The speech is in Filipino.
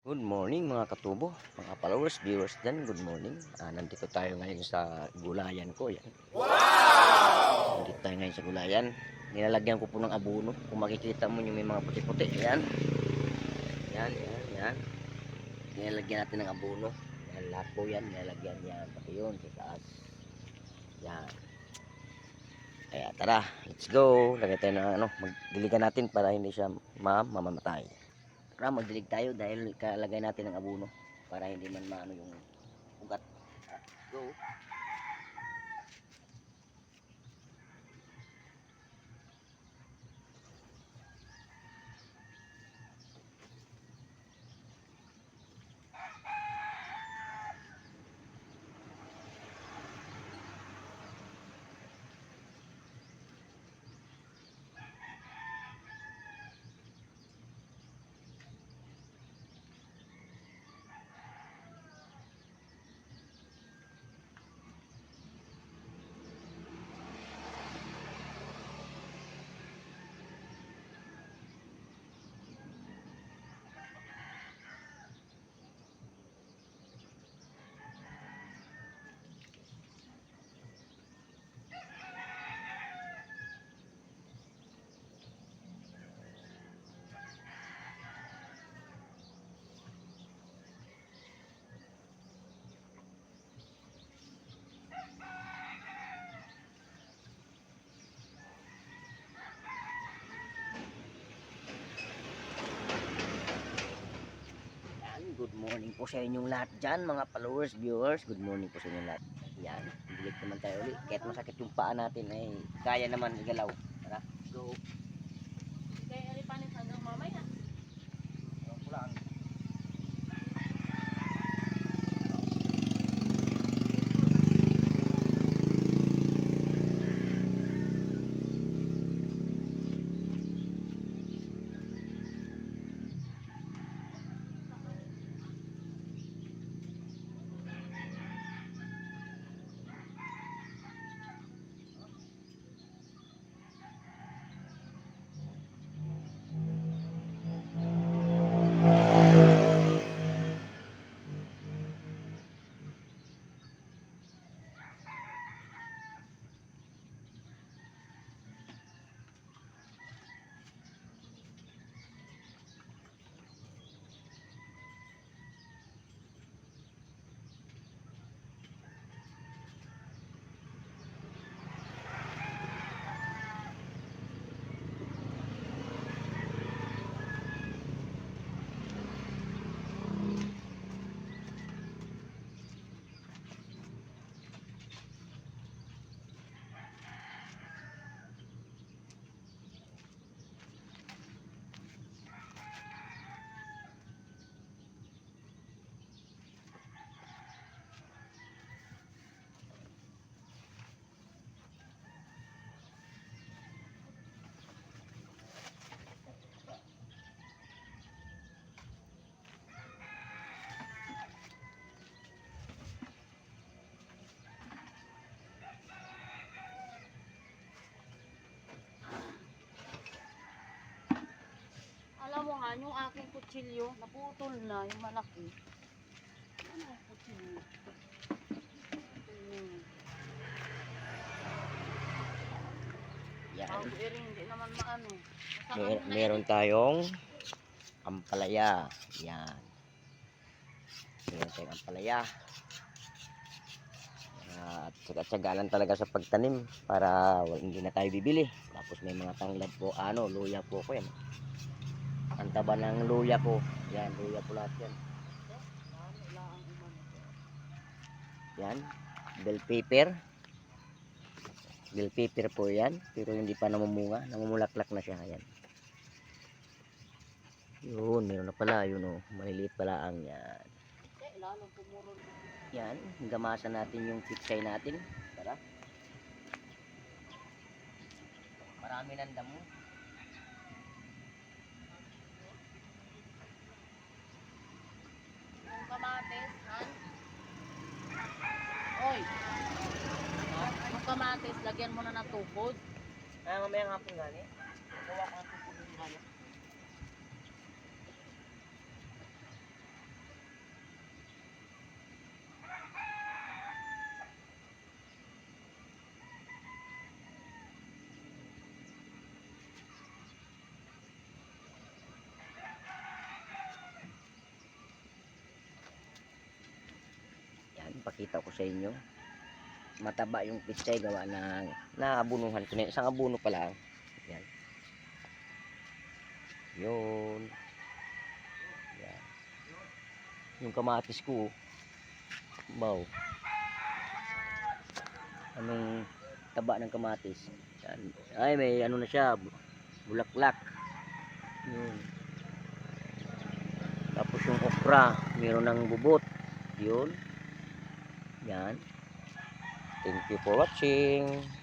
Good morning mga katubo, mga followers, viewers dyan, good morning. Nandito tayo ngayon sa gulayan ko. Yan. Nandito tayo ngayon sa gulayan. Nilalagyan ko po ng abono. Kung makikita mo yung may mga puti-puti. Yan. Yan. Nilalagyan natin ng abono. Yan, lahat po yan. Nilalagyan yan. Pati yun, sa taas. Yan. Kaya tara, let's go. Lagay tayo ng magdiligan natin para hindi siya mamamatay. Tara, magdilig tayo dahil kalagay natin ng abono para hindi man maano yung ugat. Go. Good morning po sa inyong lahat dyan, mga followers, viewers. Good morning po sa inyong lahat. Yan, bilik naman tayo ulit. Kahit masakit yung paa natin ay kaya naman igalaw. Tara, go. Kaya alipanin hanggang mamaya. Pulang. Alam mo nga, yung aking kutsilyo, naputol na yung malaki. Ano yung kutsilyo? Yan. Ang ering, hindi naman maano. Meron tayong ampalaya. Yan. Meron tayong ampalaya. At tsaga-tsaga talaga sa pagtanim para hindi na tayo bibili. Tapos may mga tanglad po, luya po ko yan. Ang taba ng luya ko. Yan, luya po lahat yan. Yan, bell pepper. Bell pepper po yan, pero hindi pa namumunga, namumulaklak na siya. Yan. Yun, meron na pala, yun o, maliliit pala ang yan. Yan, gamasan natin yung pitsay natin. Tara. Marami ng damo. Yung kamatis, han? Oy! Yung kamatis, lagyan mo na ng tukod. Mamaya nga po gani. Gawa ko ng tukod yung gani. pakita ko sa inyo. Mataba yung pichay gawa ng naabunuhan ko na. Isang abuno pa lang. Yan. Yun. Yan. Yung kamatis ko. Wow. Anong taba ng kamatis. Yan. Ay, may ano na siya. Bulaklak. Yun. Tapos yung okra. Meron ng bubot. Yun. Yan. Thank you for watching.